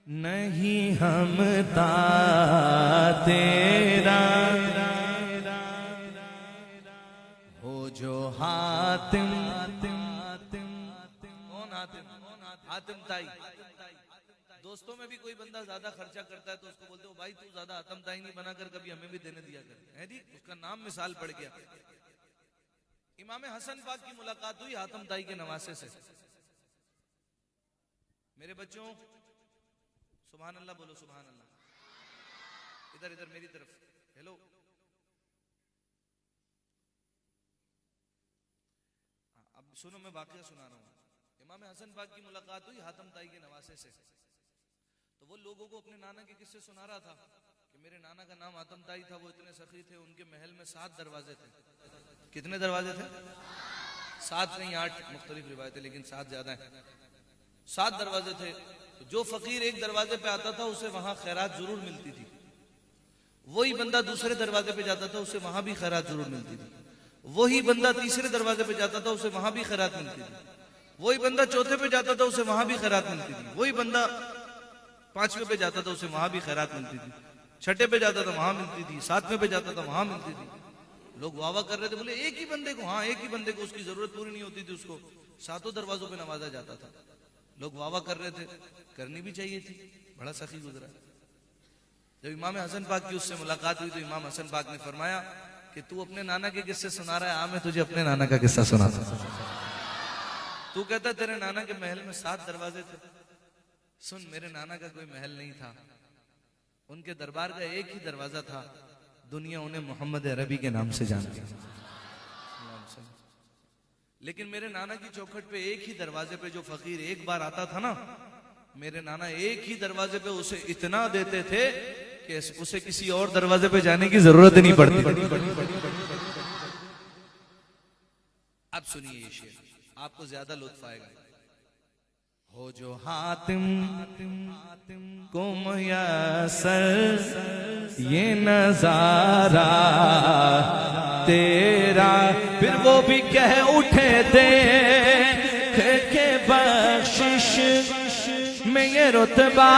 नहीं हमता तेरा हो जो हातिम। कौन हातिम? हातिम ताई। दोस्तों में भी कोई बंदा ज्यादा खर्चा करता है तो उसको बोलते हो भाई तू ज्यादा हातिम ताई नहीं बनाकर कभी हमें भी देने दिया कर, है जी। उसका नाम मिसाल पड़ गया। इमाम हसन पाक की मुलाकात हुई हातिम ताई के नवासे से। मेरे बच्चों सुभान अल्लाह बोलो, सुभान अल्लाह। इधर इधर मेरी तरफ हेलो। अब सुनो, मैं वाकया सुना रहा हूँ। इमाम हसन पाक की मुलाकात हुई हातिम ताई के नवासे से। तो वो लोगों को अपने नाना के किस्से सुना रहा था कि मेरे नाना का नाम हातिम ताई था, वो इतने सखी थे, उनके महल में 7 दरवाजे थे। कितने दरवाजे थे? 7 नहीं 8, मुख्तलिफ रिवायतें, लेकिन 7 ज्यादा है। 7 दरवाजे थे। तो जो फकीर एक दरवाजे पे आता था उसे वहां खैरात जरूर मिलती थी। वही बंदा दूसरे दरवाजे पे जाता था उसे वहां भी खैरात जरूर मिलती थी। वही बंदा तीसरे दरवाजे पे जाता था उसे वहां भी खैरात मिलती थी। वही बंदा चौथे पे जाता था उसे वहां भी खैरात मिलती थी। वही बंदा 5वें पे जाता था उसे वहां भी खैरात मिलती थी। 6ठे पे जाता था वहां मिलती थी। 7वें पे जाता था वहां मिलती थी। लोग वाह वाह कर रहे थे, बोले एक ही बंदे को, हाँ एक ही बंदे को, उसकी जरूरत पूरी नहीं होती थी, उसको 7 दरवाजों पे नवाजा जाता था। लोग वाह वाह कर रहे थे, करनी भी चाहिए थी, बड़ा सखी गुजरा। जब इमाम हसन पाक की उससे मुलाकात हुई तो इमाम हसन पाक ने फरमाया कि तू अपने नाना के किस्से सुना रहा है, मैं तुझे अपने नाना का किस्सा सुनाता हूं। तू कहता तेरे नाना के महल में 7 दरवाजे थे। सुन, मेरे नाना का कोई महल नहीं था, उनके दरबार का एक ही दरवाजा था। दुनिया उन्हें मोहम्मद अरबी के नाम से जानती है। लेकिन मेरे नाना की चौखट पे एक ही दरवाजे पे जो फकीर एक बार आता था ना, मेरे नाना एक ही दरवाजे पे उसे इतना देते थे कि उसे किसी और दरवाजे पे जाने की जरूरत नहीं पड़ती। अब सुनिए ये शेर, आपको ज्यादा लुत्फ आएगा। हो जो हातिम को मुयस्सर ये नजारा तेरा, फिर वो भी कह उठे दे के बख्शिश में ये रुतबा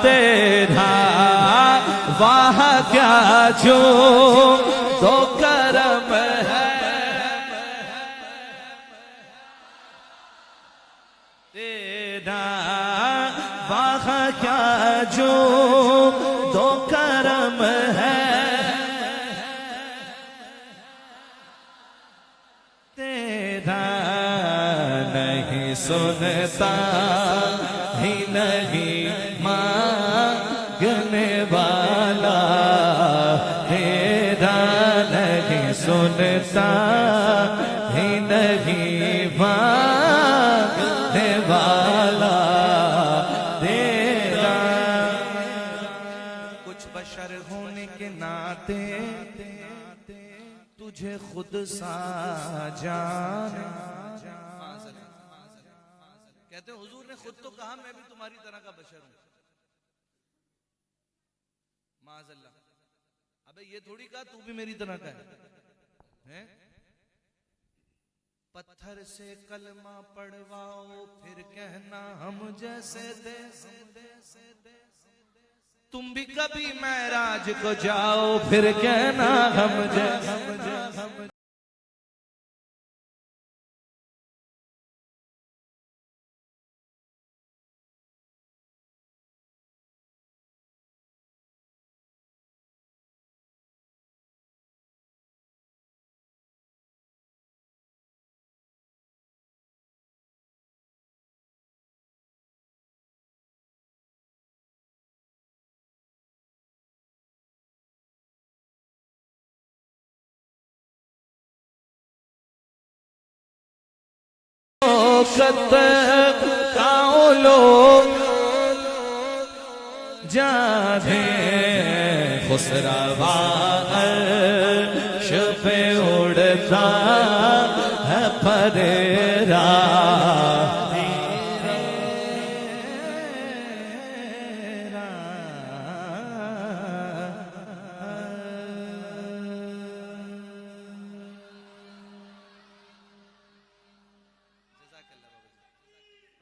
तेरा, वाह क्या जो तो करम है तेरा, वाह क्या जो तो करम है तेरा। नहीं सुनता ही नहीं मांगने वाला तेरा, नहीं सुनता ही नहीं मांगने वाला तेरा। कुछ बशर होने के नाते तुझे खुद सा जान। कहते हैं हुजूर ने खुद तो कहा मैं भी तुम्हारी तरह का बशर हूं। माज़अल्लाह, अबे ये थोड़ी कहा तू भी मेरी तरह का है? पत्थर से कलमा पढ़वाओ फिर कहना हम जैसे दे। तुम भी कभी महराज को जाओ फिर कहना हम जैसे। लोग जाने खुसरवा अर्श पे उड़ता है परेरा।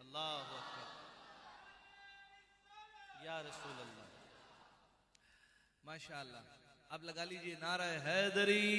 अल्लाह अकबर, या रसूल अल्लाह, माशाअल्लाह। अब लगा लीजिए नारा हैदरी।